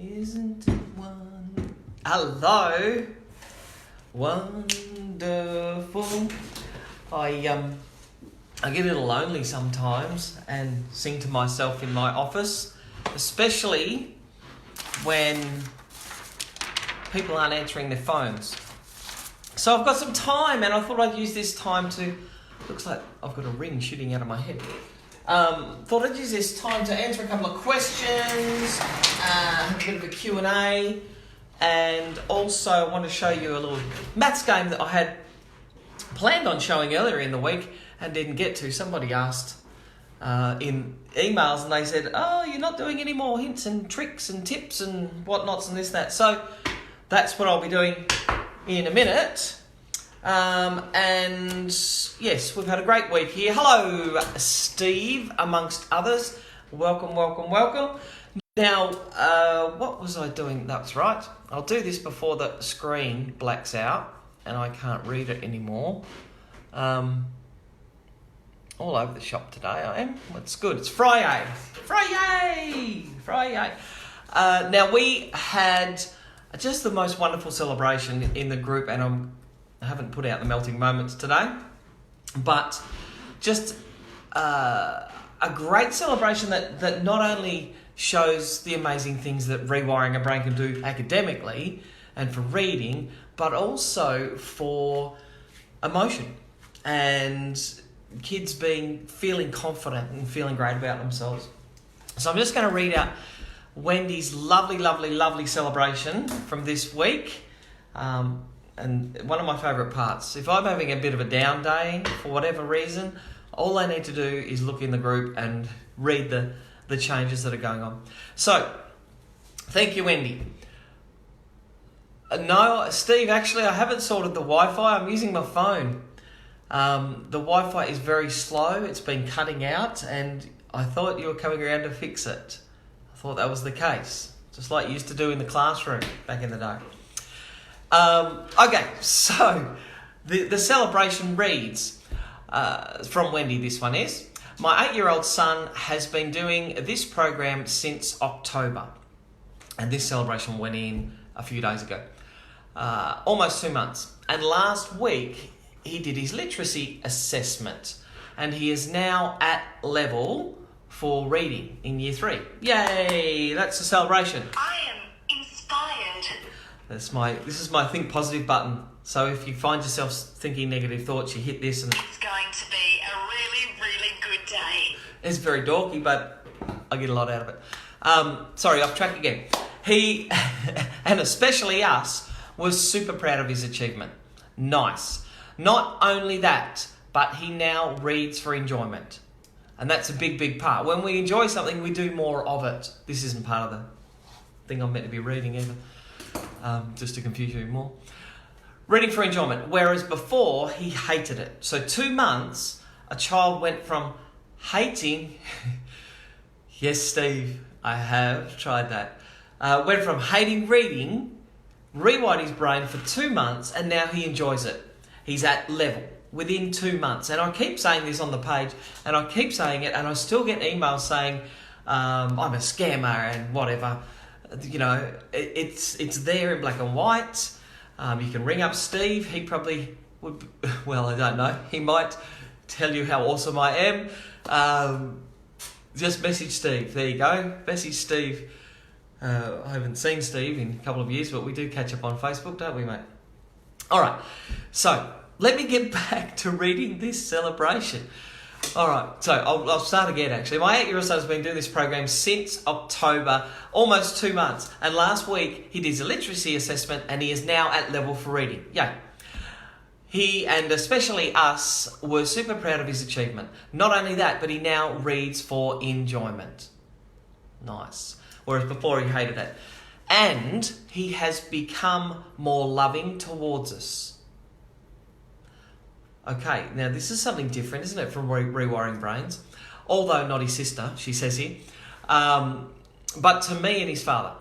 Isn't it one? Hello. Wonderful. I get a little lonely sometimes and sing to myself in my office, especially when people aren't answering their phones. So I've got some time and I thought I'd use this time to... Looks like I've got a ring shooting out of my head. Thought I'd use this time to answer a couple of questions, have a bit of a Q&A, and also I want to show you a little maths game that I had planned on showing earlier in the week and didn't get to. Somebody asked in emails and they said, oh, you're not doing any more hints and tricks and tips and whatnots and this, that. So that's what I'll be doing in a minute. And yes, we've had a great week here. Hello, Steve, amongst others. Welcome. Now, what was I doing? That's right. I'll do this before the screen blacks out and I can't read it anymore. All over the shop today I am. It's good. It's Friday. Now, we had just the most wonderful celebration in the group, and I haven't put out the melting moments today, but just a great celebration that not only shows the amazing things that rewiring a brain can do academically and for reading, but also for emotion and kids feeling confident and feeling great about themselves. So I'm just going to read out Wendy's lovely celebration from this week. And one of my favourite parts, if I'm having a bit of a down day for whatever reason, all I need to do is look in the group and read the changes that are going on. So, thank you, Wendy. No, Steve, actually, I haven't sorted the Wi-Fi. I'm using my phone. The Wi-Fi is very slow. It's been cutting out, and I thought you were coming around to fix it. I thought that was the case, just like you used to do in the classroom back in the day. Okay, so the celebration reads, from Wendy, this one is, my 8-year-old son has been doing this program since October, and this celebration went in a few days ago, almost 2 months. And last week, he did his literacy assessment, and he is now at level for reading in year 3. Yay, that's a celebration. I am inspired. This is my think positive button. So if you find yourself thinking negative thoughts, you hit this and It's going to be a really good day. it's very dorky, but I get a lot out of it. Sorry, off track again. He, and especially us, was super proud of his achievement. Nice. Not only that, but he now reads for enjoyment. And that's a big part. When we enjoy something, we do more of it. This isn't part of the thing I'm meant to be reading either. Just to confuse you even more. Reading for enjoyment, whereas before he hated it. So 2 months, a child went from hating... Yes, Steve, I have tried that. Went from hating reading, rewired his brain for 2 months, and now he enjoys it. He's at level within 2 months. And I keep saying this on the page, and I keep saying it, and I still get emails saying, I'm a scammer and whatever. You know, it's there in black and white. You can ring up Steve. He probably would, well, I don't know. He might tell you how awesome I am. Just message Steve. There you go. Message Steve. I haven't seen Steve in a couple of years, but we do catch up on Facebook, don't we, mate? All right. So let me get back to reading this celebration. All right, so I'll start again, actually. My 8-year-old son has been doing this program since October, almost 2 months. And last week, he did his literacy assessment and he is now at level for reading. Yay. He, and especially us, were super proud of his achievement. Not only that, but he now reads for enjoyment. Nice. Whereas before he hated it. And he has become more loving towards us. Okay, now this is something different, isn't it, from rewiring brains? Although not his sister, she says here. But to me and his father.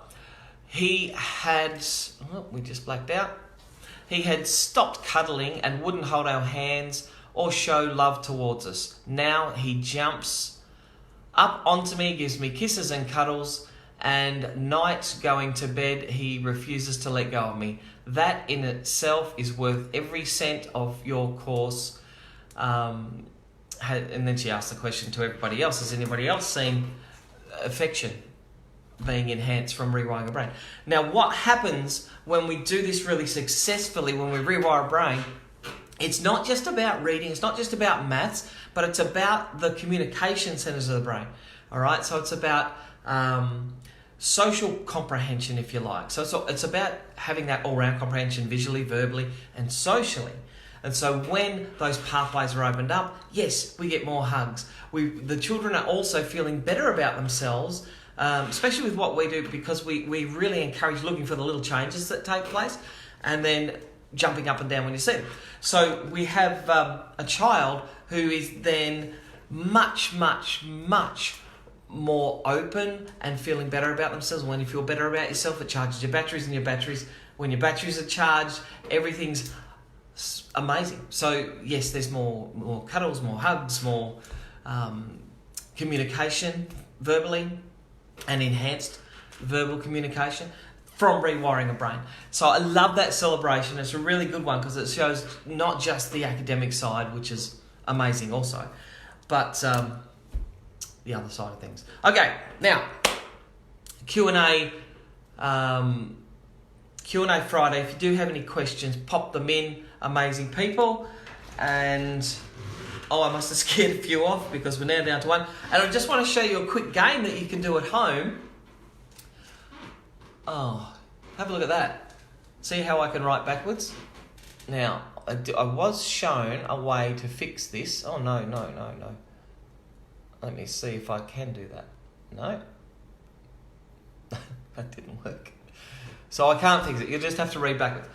He had... Oh, we just blacked out. He had stopped cuddling and wouldn't hold our hands or show love towards us. Now he jumps up onto me, gives me kisses and cuddles, and night going to bed, he refuses to let go of me. That in itself is worth every cent of your course. And then she asked the question to everybody else, has anybody else seen affection being enhanced from rewiring a brain? Now, what happens when we do this really successfully, when we rewire a brain, it's not just about reading, it's not just about maths, but it's about the communication centers of the brain. All right, so it's about social comprehension, if you like. So it's about having that all-round comprehension visually, verbally, and socially. And so when those pathways are opened up, yes, we get more hugs. The children are also feeling better about themselves, especially with what we do, because we really encourage looking for the little changes that take place and then jumping up and down when you see them. So we have a child who is then much, much, much more open and feeling better about themselves. When you feel better about yourself, it charges your batteries, and when your batteries are charged, everything's amazing. So yes, there's more cuddles, more hugs, more communication verbally, and enhanced verbal communication from rewiring a brain. So I love that celebration. It's a really good one because it shows not just the academic side, which is amazing also, but the other side of things. Okay, now Q&A Friday. If you do have any questions, pop them in. Amazing people. And I must have scared a few off because we're now down to one. And I just want to show you a quick game that you can do at home. Oh, have a look at that. See how I can write backwards? Now, I was shown a way to fix this. Oh, no. Let me see if I can do that. No. That didn't work. So I can't fix it. You'll just have to read backwards.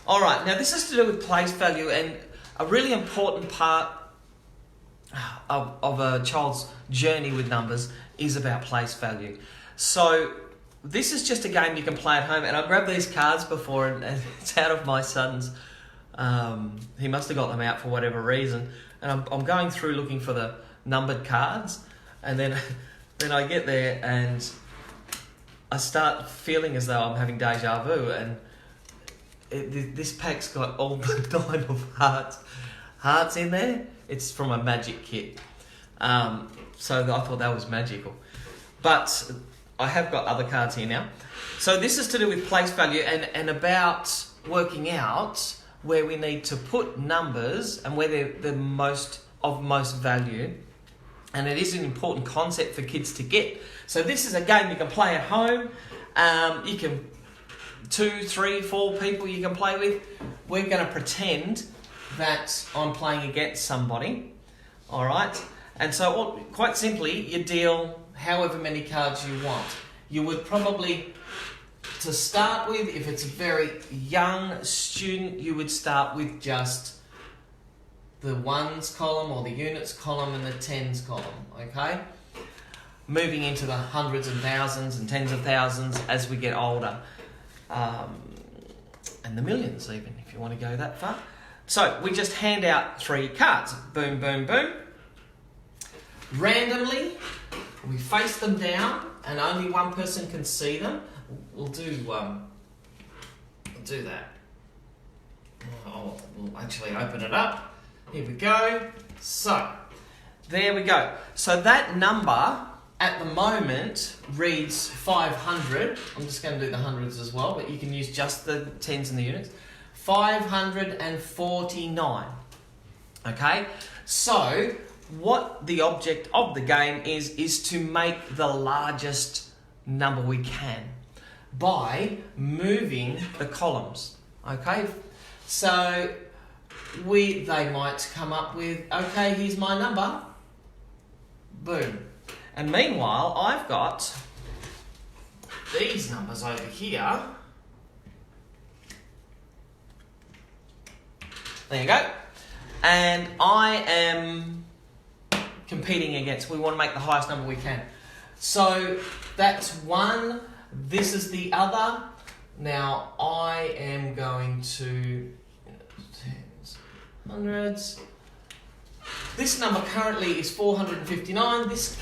All right. Now, this is to do with place value, and a really important part of a child's journey with numbers is about place value. So this is just a game you can play at home, and I grabbed these cards before, and it's out of my son's. He must have got them out for whatever reason, and I'm going through looking for the numbered cards, and then I get there and I start feeling as though I'm having deja vu, and this pack's got all the 9 of hearts in there. It's from a magic kit, so I thought that was magical, but I have got other cards here now. So this is to do with place value and about working out where we need to put numbers and where they're the most value. And it is an important concept for kids to get. So this is a game you can play at home. You can 2, 3, 4 people you can play with. We're going to pretend that I'm playing against somebody. All right. And so quite simply, you deal however many cards you want. You would probably, to start with, if it's a very young student, you would start with just the ones column or the units column and the tens column, okay? Moving into the hundreds and thousands and tens of thousands as we get older. And the millions even, if you want to go that far. So we just hand out 3 cards. Boom, boom, boom. Randomly, we face them down and only one person can see them. We'll do that. We'll actually open it up. Here we go. So, there we go. So that number at the moment reads 500. I'm just going to do the hundreds as well, but you can use just the tens and the units. 549. Okay? So, what the object of the game is to make the largest number we can by moving the columns. Okay? So they might come up with, okay, here's my number. Boom. And meanwhile, I've got these numbers over here. There you go. And I am competing against, we want to make the highest number we can. So that's one. This is the other. Now I am going to tens, hundreds. This number currently is 459. This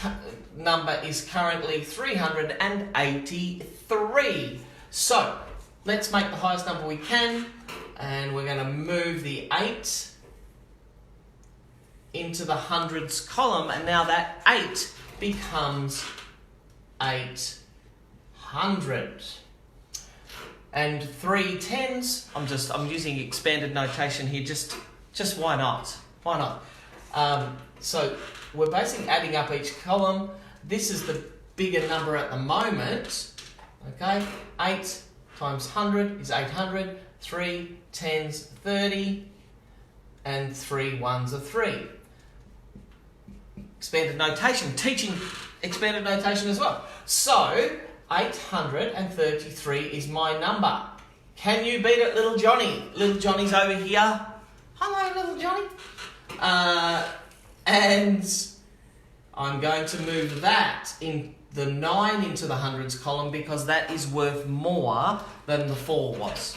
number is currently 383. So, let's make the highest number we can. And we're going to move the 8 into the hundreds column. And now that 8 becomes 800. And 3 tens, I'm using expanded notation here, just why not? Why not? So we're basically adding up each column. This is the bigger number at the moment. Okay, 8 times 100 is 800, 3 tens 30, and 3 ones are 3. Expanded notation, teaching expanded notation as well. So 833 is my number. Can you beat it, little Johnny? Little Johnny's over here. Hello, little Johnny. And I'm going to move that in the 9 into the hundreds column because that is worth more than the 4 was.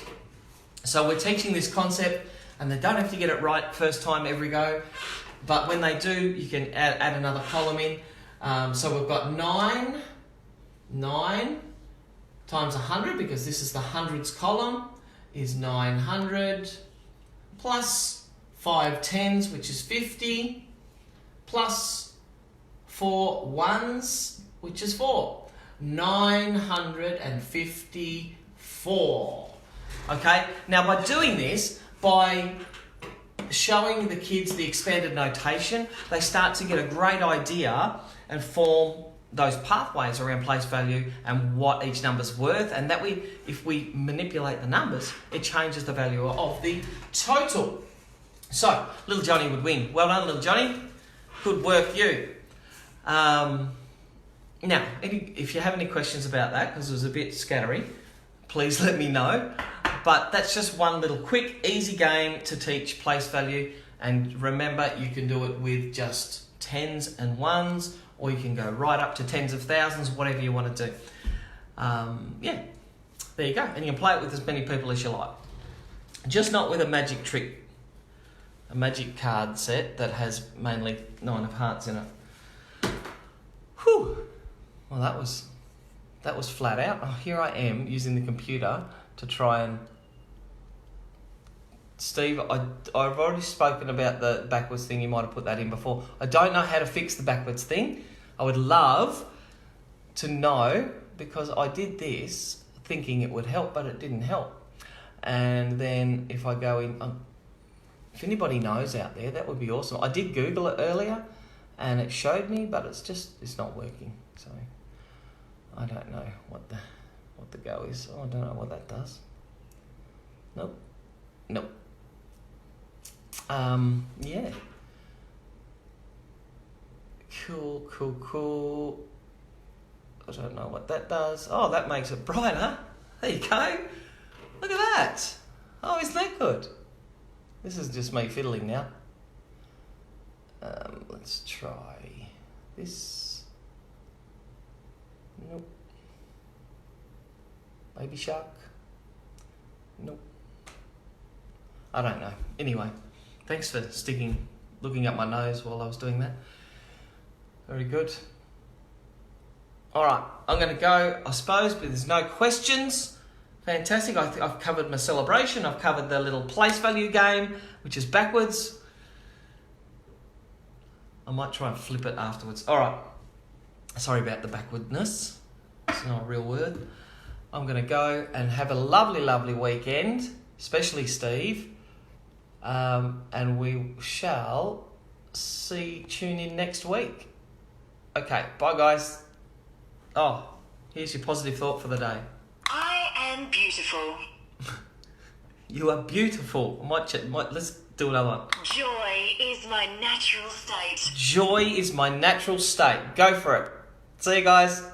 So we're teaching this concept, and they don't have to get it right first time every go, but when they do, you can add another column in. So we've got 9 times 100, because this is the hundreds column, is 900, plus 5 tens, which is 50, plus 4 ones, which is 4. 954. Okay, now by doing this, by showing the kids the expanded notation, they start to get a great idea and form those pathways around place value and what each number's worth, and that if we manipulate the numbers, it changes the value of the total. So, little Johnny would win. Well done, little Johnny. Good work, you. Now, if you have any questions about that, because it was a bit scattery, please let me know. But that's just one little quick, easy game to teach place value. And remember, you can do it with just tens and ones, or you can go right up to tens of thousands, whatever you want to do. Yeah, there you go. And you can play it with as many people as you like. Just not with a magic trick, a magic card set that has mainly 9 of hearts in it. Whew. Well, that was flat out. Oh, here I am using the computer to try and... Steve, I've already spoken about the backwards thing. You might have put that in before. I don't know how to fix the backwards thing. I would love to know, because I did this thinking it would help, but it didn't help. And then if I go in... if anybody knows out there, that would be awesome. I did Google it earlier, and it showed me, but it's not working. So I don't know what the go is. I don't know what that does. Nope. Yeah. Cool. I don't know what that does. Oh, that makes it brighter. There you go. Look at that. Oh, isn't that good? This is just me fiddling now. Let's try this. Nope. Baby shark. Nope. I don't know. Anyway, thanks for looking up my nose while I was doing that. Very good. All right, I'm going to go, I suppose, but there's no questions. Fantastic. I've covered my celebration. I've covered the little place value game, which is backwards. I might try and flip it afterwards. All right. Sorry about the backwardness. It's not a real word. I'm going to go and have a lovely, lovely weekend, especially Steve. And we shall tune in next week. Okay, bye guys. Oh, here's your positive thought for the day. I am beautiful. You are beautiful. Let's do another one. Joy is my natural state. Joy is my natural state. Go for it. See you guys.